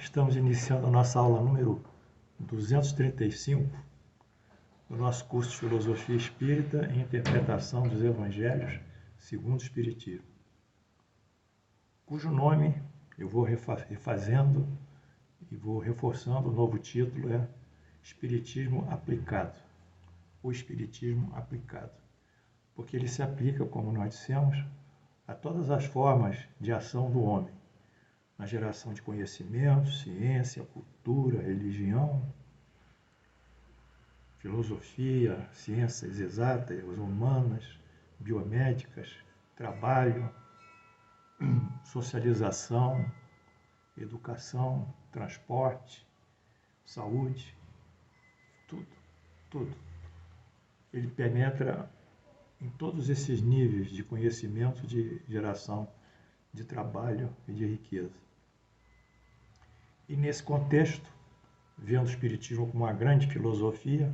Estamos iniciando a nossa aula número 235 do nosso curso de Filosofia Espírita e Interpretação dos Evangelhos segundo o Espiritismo, cujo nome eu vou refazendo e vou reforçando. O novo título é Espiritismo Aplicado, o Espiritismo Aplicado, porque ele se aplica, como nós dissemos, a todas as formas de ação do homem, na geração de conhecimento, ciência, cultura, religião, filosofia, ciências exatas, humanas, biomédicas, trabalho, socialização, educação, transporte, saúde, tudo. Ele penetra em todos esses níveis de conhecimento, de geração de trabalho e de riqueza. E nesse contexto, vendo o Espiritismo como uma grande filosofia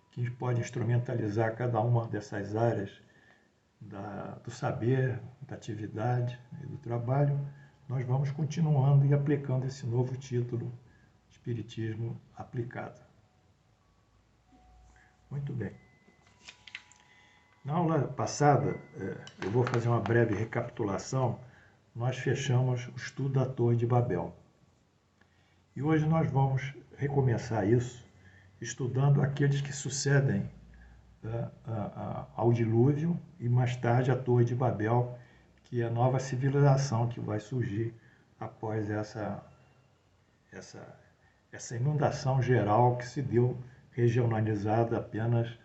que pode instrumentalizar cada uma dessas áreas do saber, da atividade e do trabalho, nós vamos continuando e aplicando esse novo título, Espiritismo Aplicado. Muito bem. Na aula passada, eu vou fazer uma breve recapitulação. Nós fechamos o estudo da Torre de Babel. E hoje nós vamos recomeçar isso, estudando aqueles que sucedem ao dilúvio e mais tarde a Torre de Babel, que é a nova civilização que vai surgir após essa inundação geral que se deu regionalizada apenas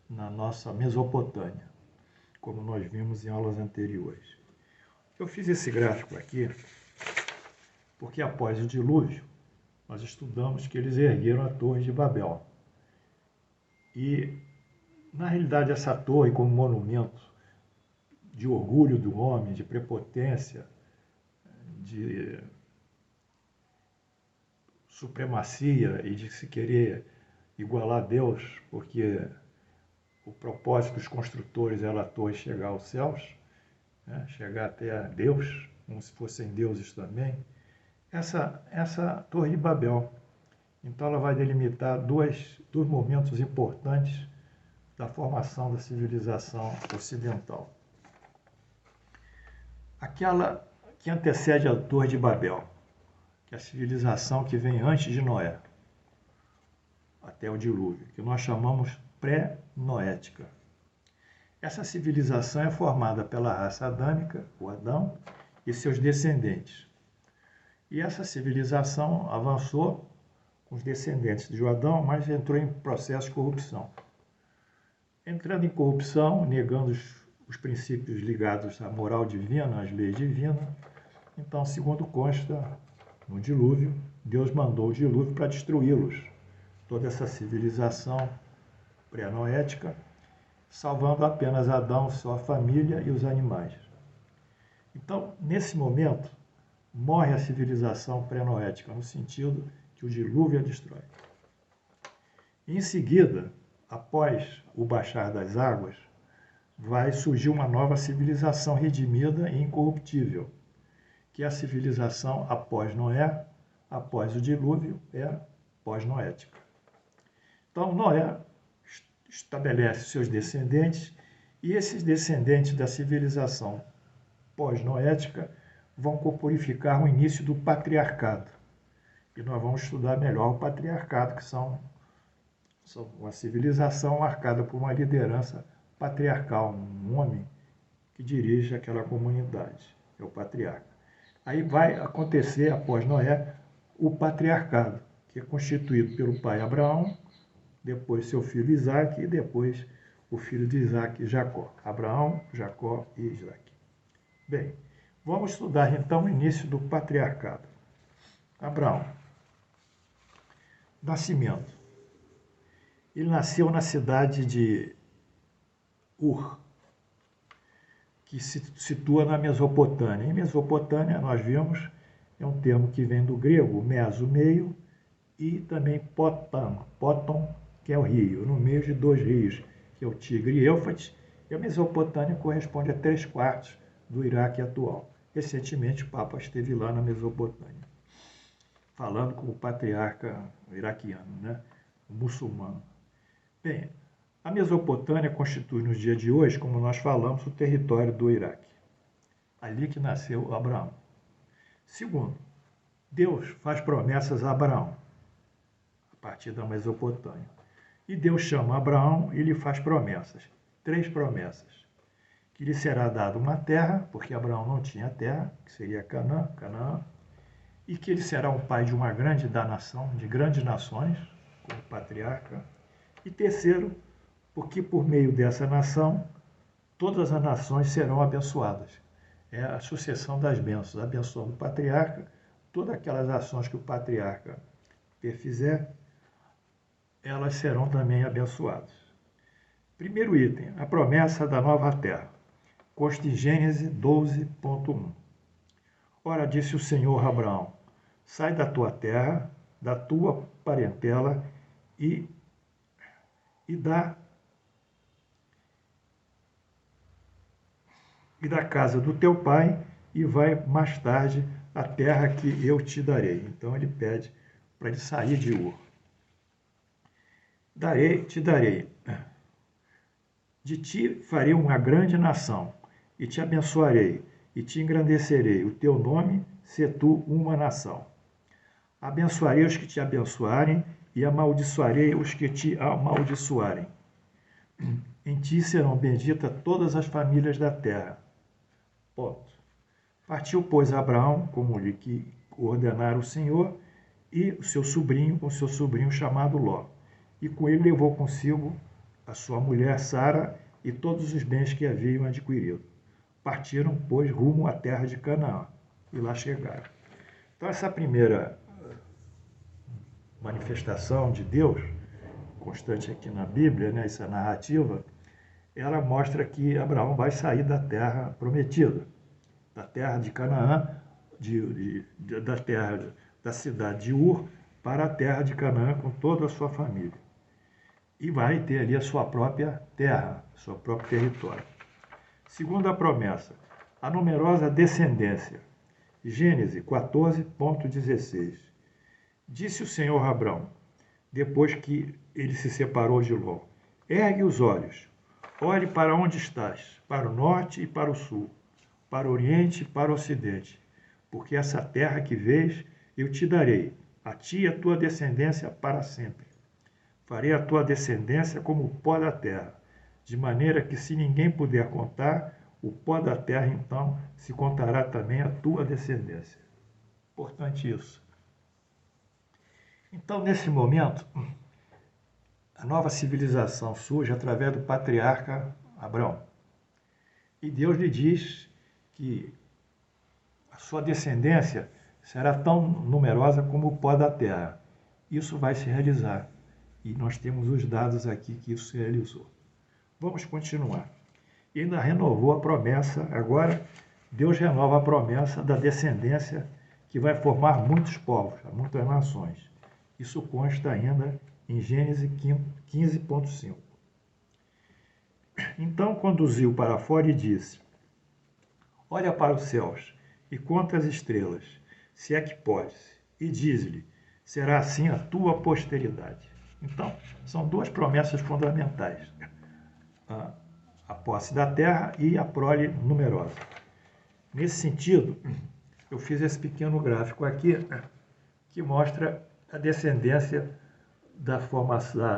na nossa Mesopotâmia, como nós vimos em aulas anteriores. Eu fiz esse gráfico aqui porque após o dilúvio nós estudamos que eles ergueram a Torre de Babel. E, na realidade, essa torre, como monumento de orgulho do homem, de prepotência, de supremacia e de se querer igualar a Deus, porque o propósito dos construtores era a torre chegar aos céus, né? Chegar até a Deus, como se fossem deuses também. Essa Torre de Babel, então ela vai delimitar dois momentos importantes da formação da civilização ocidental. Aquela que antecede a Torre de Babel, que é a civilização que vem antes de Noé, até o dilúvio, que nós chamamos pré-noética. Essa civilização é formada pela raça adâmica, o Adão, e seus descendentes. E essa civilização avançou com os descendentes de Adão, mas entrou em processo de corrupção. Entrando em corrupção, negando os princípios ligados à moral divina, às leis divinas, então, segundo consta no dilúvio, Deus mandou o dilúvio para destruí-los, toda essa civilização pré-noética, salvando apenas Adão, sua família e os animais. Então, nesse momento, morre a civilização pré-noética, no sentido que o dilúvio a destrói. Em seguida, após o baixar das águas, vai surgir uma nova civilização redimida e incorruptível, que é a civilização após Noé, após o dilúvio, é pós-noética. Então, Noé estabelece seus descendentes, e esses descendentes da civilização pós-noética vão corporificar o início do patriarcado. E nós vamos estudar melhor o patriarcado, que são uma civilização marcada por uma liderança patriarcal, um homem que dirige aquela comunidade, é o patriarca. Aí vai acontecer, após Noé, o patriarcado, que é constituído pelo pai Abraão, depois seu filho Isaque e depois o filho de Isaque, Jacó. Abraão, Jacó e Isaque. Bem, vamos estudar então o início do patriarcado. Abraão. Nascimento. Ele nasceu na cidade de Ur, que se situa na Mesopotâmia. Em Mesopotâmia, nós vimos, é um termo que vem do grego, meso, meio, e também póton, que é o rio, no meio de dois rios, que é o Tigre e Éufrates, e a Mesopotâmia corresponde a 3/4 do Iraque atual. Recentemente, o Papa esteve lá na Mesopotâmia. falando com o patriarca iraquiano, né? O muçulmano. Bem, a Mesopotâmia constitui nos dias de hoje, como nós falamos, o território do Iraque. Ali que nasceu Abraão. Segundo, Deus faz promessas a Abraão, a partir da Mesopotâmia. E Deus chama Abraão e lhe faz promessas. 3 promessas. Que lhe será dada uma terra, porque Abraão não tinha terra, que seria Canaã, e que ele será o pai de uma grande nação, de grandes nações, como patriarca. E terceiro, porque por meio dessa nação, todas as nações serão abençoadas. É a sucessão das bênçãos, abençoando o patriarca, todas aquelas ações que o patriarca fizer, elas serão também abençoadas. Primeiro item, a promessa da nova terra. Consta em Gênesis 12.1. Ora, disse o Senhor a Abraão, sai da tua terra, da tua parentela e da casa do teu pai e vai mais tarde à terra que eu te darei. Então ele pede para ele sair de Ur. Te darei. De ti farei uma grande nação, e te abençoarei, e te engrandecerei. O teu nome, se tu uma nação. Abençoarei os que te abençoarem, e amaldiçoarei os que te amaldiçoarem. Em ti serão benditas todas as famílias da terra. Ponto. Partiu, pois, Abraão, como lhe que ordenara o Senhor, e o seu sobrinho chamado Ló. E com ele levou consigo a sua mulher Sara e todos os bens que haviam adquirido. Partiram, pois, rumo à terra de Canaã, e lá chegaram. Então, essa primeira manifestação de Deus, constante aqui na Bíblia, né, essa narrativa, ela mostra que Abraão vai sair da terra prometida, da terra de Canaã, da cidade de Ur, para a terra de Canaã com toda a sua família. E vai ter ali a sua própria terra, seu próprio território. Segunda promessa, a numerosa descendência. Gênesis 14.16. Disse o Senhor a Abraão, depois que ele se separou de Ló, ergue os olhos, olhe para onde estás, para o norte e para o sul, para o oriente e para o ocidente, porque essa terra que vês eu te darei, a ti e a tua descendência para sempre. Farei a tua descendência como o pó da terra, de maneira que se ninguém puder contar o pó da terra, então se contará também a tua descendência. Importante isso. Então, nesse momento, a nova civilização surge através do patriarca Abraão. E Deus lhe diz que a sua descendência será tão numerosa como o pó da terra. Isso vai se realizar. E nós temos os dados aqui que isso se realizou. Vamos continuar. E ainda renovou a promessa, agora Deus renova a promessa da descendência que vai formar muitos povos, muitas nações. Isso consta ainda em Gênesis 15.5. Então conduziu para fora e disse, olha para os céus e conta as estrelas, se é que podes, e diz-lhe, será assim a tua posteridade. Então, são 2 promessas fundamentais. A posse da terra e a prole numerosa. Nesse sentido, eu fiz esse pequeno gráfico aqui, que mostra a descendência da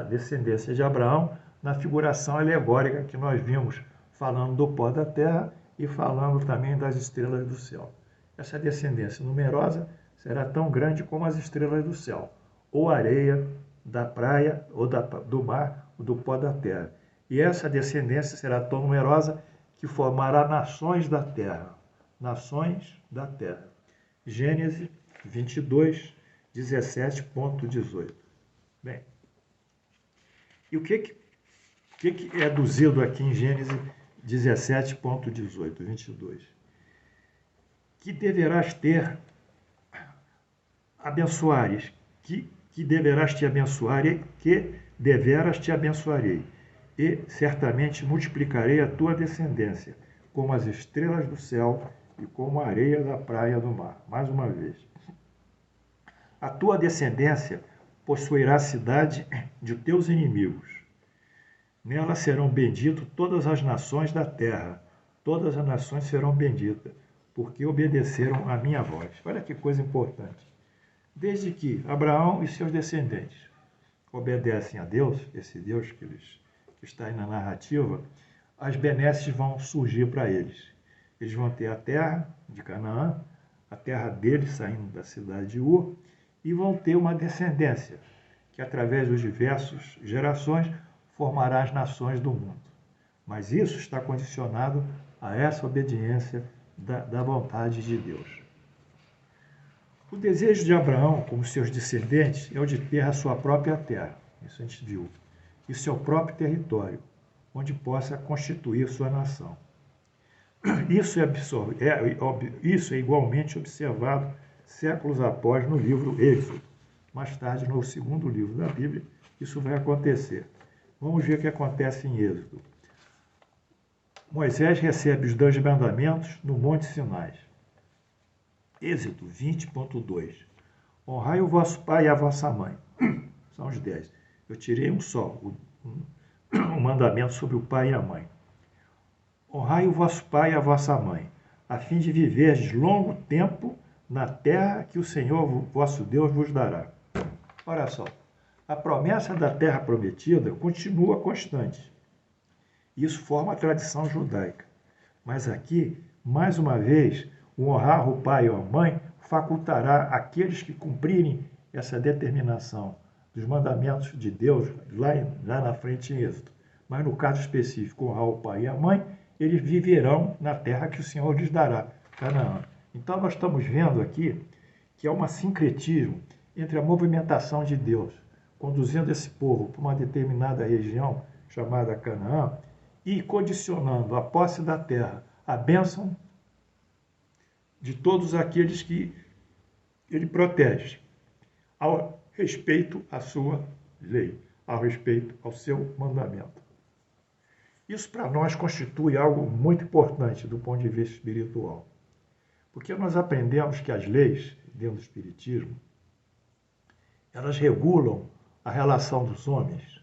descendência de Abraão na figuração alegórica que nós vimos, falando do pó da terra e falando também das estrelas do céu. Essa descendência numerosa será tão grande como as estrelas do céu, ou areia da praia, ou do mar, ou do pó da terra. E essa descendência será tão numerosa que formará nações da terra. Nações da terra. Gênesis 22, 17.18. Bem, e o que é aduzido aqui em Gênesis 17.18, 22? Que deverás ter abençoares, que deverás te abençoar e que deveras te abençoarei, e certamente multiplicarei a tua descendência, como as estrelas do céu e como a areia da praia do mar. Mais uma vez. A tua descendência possuirá a cidade de teus inimigos. Nela serão benditas todas as nações da terra. Todas as nações serão benditas, porque obedeceram a minha voz. Olha que coisa importante. Desde que Abraão e seus descendentes obedecem a Deus, esse Deus que está aí na narrativa, as benesses vão surgir para eles. Eles vão ter a terra de Canaã, a terra deles saindo da cidade de Ur, e vão ter uma descendência que, através dos diversos gerações, formará as nações do mundo. Mas isso está condicionado a essa obediência da vontade de Deus. O desejo de Abraão, como seus descendentes, é o de ter a sua própria terra, isso a gente viu, e seu próprio território, onde possa constituir sua nação. Isso é igualmente observado séculos após no livro Êxodo. Mais tarde, no segundo livro da Bíblia, isso vai acontecer. Vamos ver o que acontece em Êxodo. Moisés recebe os 10 mandamentos no Monte Sinai. Êxodo 20.2. Honrai o vosso pai e a vossa mãe. São os 10. Eu tirei um só, um mandamento sobre o pai e a mãe. Honrai o vosso pai e a vossa mãe, a fim de viverdes longo tempo na terra que o Senhor vosso Deus vos dará. Olha só, a promessa da terra prometida continua constante. Isso forma a tradição judaica. Mas aqui, mais uma vez, o honrar o pai ou a mãe facultará aqueles que cumprirem essa determinação dos mandamentos de Deus lá na frente em Êxodo. Mas no caso específico, honrar o pai e a mãe, eles viverão na terra que o Senhor lhes dará, Canaã. Então nós estamos vendo aqui que há um sincretismo entre a movimentação de Deus, conduzindo esse povo para uma determinada região chamada Canaã, e condicionando a posse da terra, a bênção de todos aqueles que ele protege, ao respeito à sua lei, ao respeito ao seu mandamento. Isso para nós constitui algo muito importante do ponto de vista espiritual, porque nós aprendemos que as leis, dentro do Espiritismo, elas regulam a relação dos homens.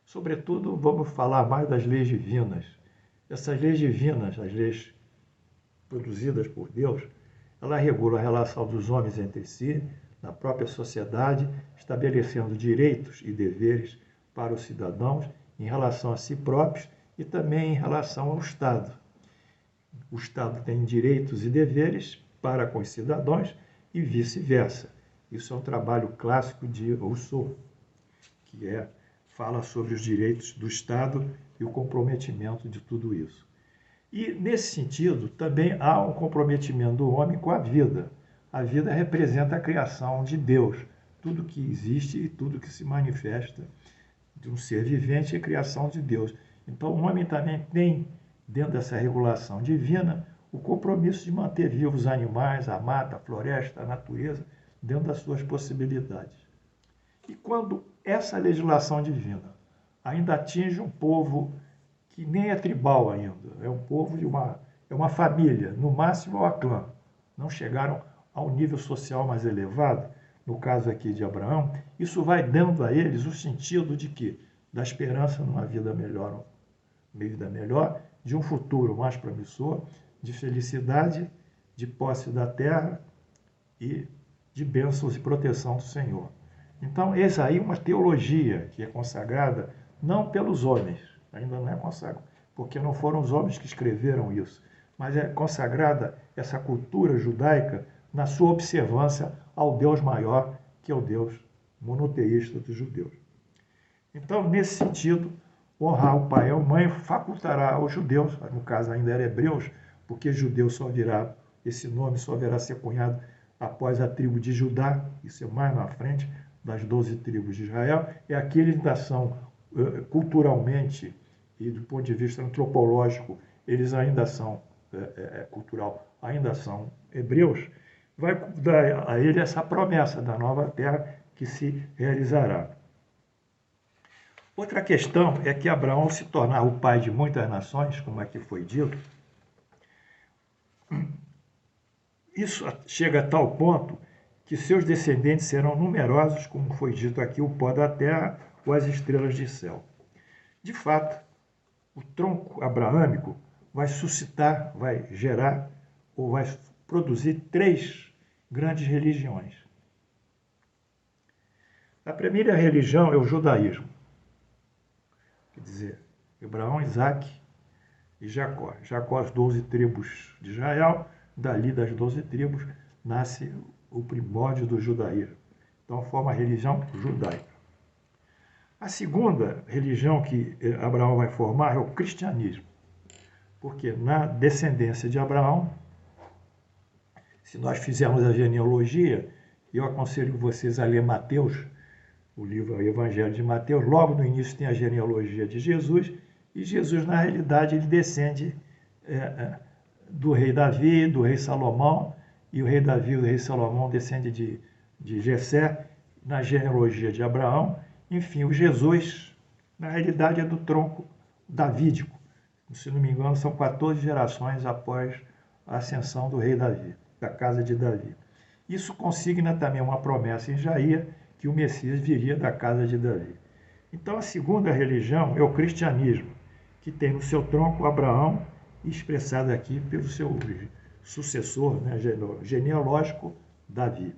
Sobretudo, vamos falar mais das leis divinas. Essas leis divinas, as leis produzidas por Deus, ela regula a relação dos homens entre si, na própria sociedade, estabelecendo direitos e deveres para os cidadãos em relação a si próprios e também em relação ao Estado. O Estado tem direitos e deveres para com os cidadãos e vice-versa. Isso é um trabalho clássico de Rousseau, que fala sobre os direitos do Estado e o comprometimento de tudo isso. E, nesse sentido, também há um comprometimento do homem com a vida. A vida representa a criação de Deus. Tudo que existe e tudo que se manifesta de um ser vivente é a criação de Deus. Então, o homem também tem, dentro dessa regulação divina, o compromisso de manter vivos os animais, a mata, a floresta, a natureza, dentro das suas possibilidades. E quando essa legislação divina ainda atinge um povo que nem é tribal ainda, é um povo é uma família, no máximo é uma clã, não chegaram ao nível social mais elevado, no caso aqui de Abraão, isso vai dando a eles o sentido de que? Da esperança numa vida melhor, de um futuro mais promissor, de felicidade, de posse da terra e de bênçãos e proteção do Senhor. Então, eis aí uma teologia que é consagrada não pelos homens, ainda não é consagrada, porque não foram os homens que escreveram isso, mas é consagrada essa cultura judaica na sua observância ao Deus maior, que é o Deus monoteísta dos judeus. Então, nesse sentido, honrar o pai e a mãe facultará aos judeus, no caso ainda eram hebreus, porque judeu esse nome só virá ser cunhado após a tribo de Judá, isso é mais na frente, das 12 tribos de Israel, é aqueles que são culturalmente e do ponto de vista antropológico, eles ainda são ainda são hebreus, vai dar a ele essa promessa da nova terra que se realizará. Outra questão é que Abraão, ao se tornar o pai de muitas nações, como aqui foi dito, isso chega a tal ponto que seus descendentes serão numerosos, como foi dito aqui, o pó da terra ou as estrelas de céu. De fato, o tronco abraâmico vai suscitar, vai gerar ou vai produzir 3 grandes religiões. A primeira religião é o judaísmo. Quer dizer, Abraão, Isaque e Jacó. Jacó, as 12 tribos de Israel, dali das 12 tribos nasce o primórdio do judaísmo. Então forma a religião judaica. A segunda religião que Abraão vai formar é o cristianismo. Porque na descendência de Abraão, se nós fizermos a genealogia, eu aconselho vocês a ler Mateus, o livro, o Evangelho de Mateus. Logo no início tem a genealogia de Jesus, e Jesus, na realidade, ele descende do rei Davi, do rei Salomão, e o rei Davi e o rei Salomão descende de Jessé, na genealogia de Abraão. Enfim, o Jesus, na realidade, é do tronco davídico. Se não me engano, são 14 gerações após a ascensão do rei Davi, da casa de Davi. Isso consigna também uma promessa em Isaías, que o Messias viria da casa de Davi. Então, a segunda religião é o cristianismo, que tem no seu tronco Abraão, expressado aqui pelo seu sucessor, né, genealógico, Davi.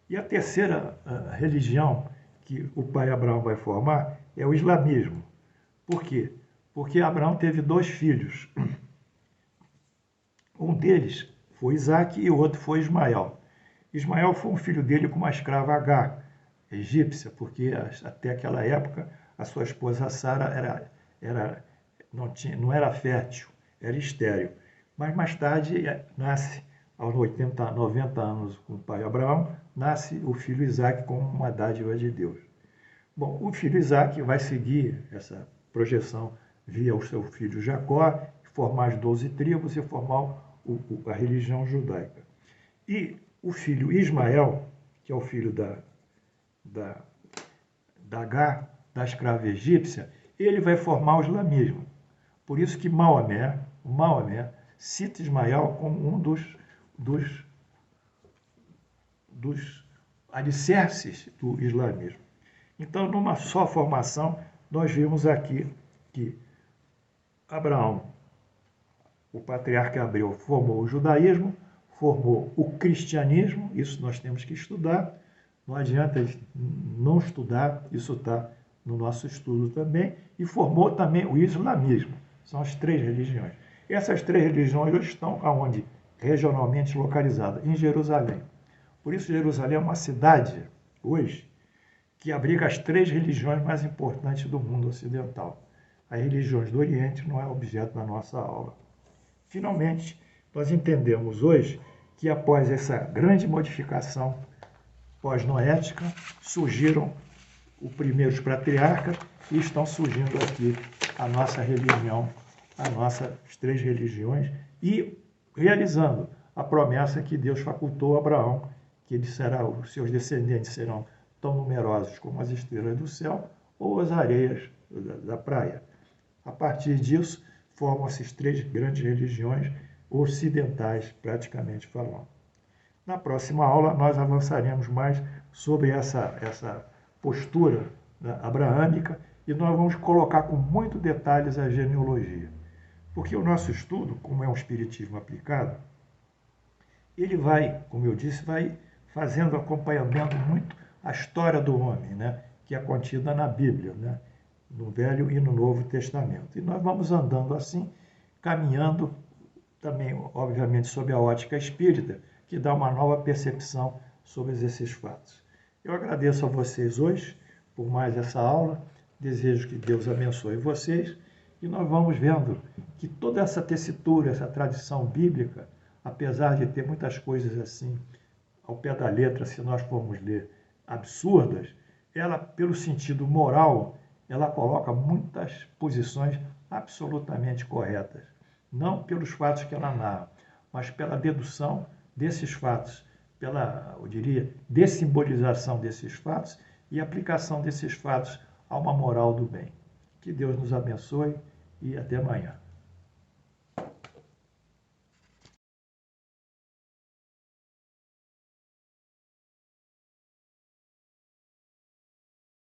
E a terceira religião que o pai Abraão vai formar é o islamismo. Por quê? Porque Abraão teve 2 filhos. Um deles foi Isaque e o outro foi Ismael. Ismael foi um filho dele com uma escrava Agar, egípcia, porque até aquela época a sua esposa Sara não era fértil, era estéril. Mas mais tarde nasce, aos 90 anos com o pai Abraão, nasce o filho Isaque como uma dádiva de Deus. Bom, o filho Isaque vai seguir essa projeção via o seu filho Jacó, formar as 12 tribos e formar a religião judaica. E o filho Ismael, que é o filho da Agar, da escrava egípcia, ele vai formar o islamismo. Por isso que Maomé cita Ismael como um dos alicerces do islamismo. Então, numa só formação, nós vimos aqui que Abraão, o patriarca Abreu, formou o judaísmo, formou o cristianismo, isso nós temos que estudar, não adianta não estudar, isso está no nosso estudo também, e formou também o islamismo, são as 3 religiões. Essas 3 religiões hoje estão aonde? Regionalmente localizadas, em Jerusalém. Por isso, Jerusalém é uma cidade, hoje, que abriga as 3 religiões mais importantes do mundo ocidental. As religiões do Oriente não é objeto da nossa aula. Finalmente, nós entendemos hoje que após essa grande modificação pós-noética, surgiram os primeiros patriarcas e estão surgindo aqui a nossa religião, as nossas 3 religiões, e realizando a promessa que Deus facultou a Abraão, que os seus descendentes serão tão numerosos como as estrelas do céu ou as areias da praia. A partir disso, formam-se as 3 grandes religiões ocidentais, praticamente falando. Na próxima aula, nós avançaremos mais sobre essa postura, né, abraâmica, e nós vamos colocar com muito detalhes a genealogia. Porque o nosso estudo, como é um espiritismo aplicado, ele vai, como eu disse, vai fazendo acompanhamento muito à história do homem, né, que é contida na Bíblia, né, no Velho e no Novo Testamento. E nós vamos andando assim, caminhando também, obviamente, sob a ótica espírita, que dá uma nova percepção sobre esses fatos. Eu agradeço a vocês hoje por mais essa aula, desejo que Deus abençoe vocês, e nós vamos vendo que toda essa tessitura, essa tradição bíblica, apesar de ter muitas coisas assim, ao pé da letra, se nós formos ler, absurdas, ela, pelo sentido moral, ela coloca muitas posições absolutamente corretas. Não pelos fatos que ela narra, mas pela dedução desses fatos, pela, eu diria, dessimbolização desses fatos e aplicação desses fatos a uma moral do bem. Que Deus nos abençoe e até amanhã.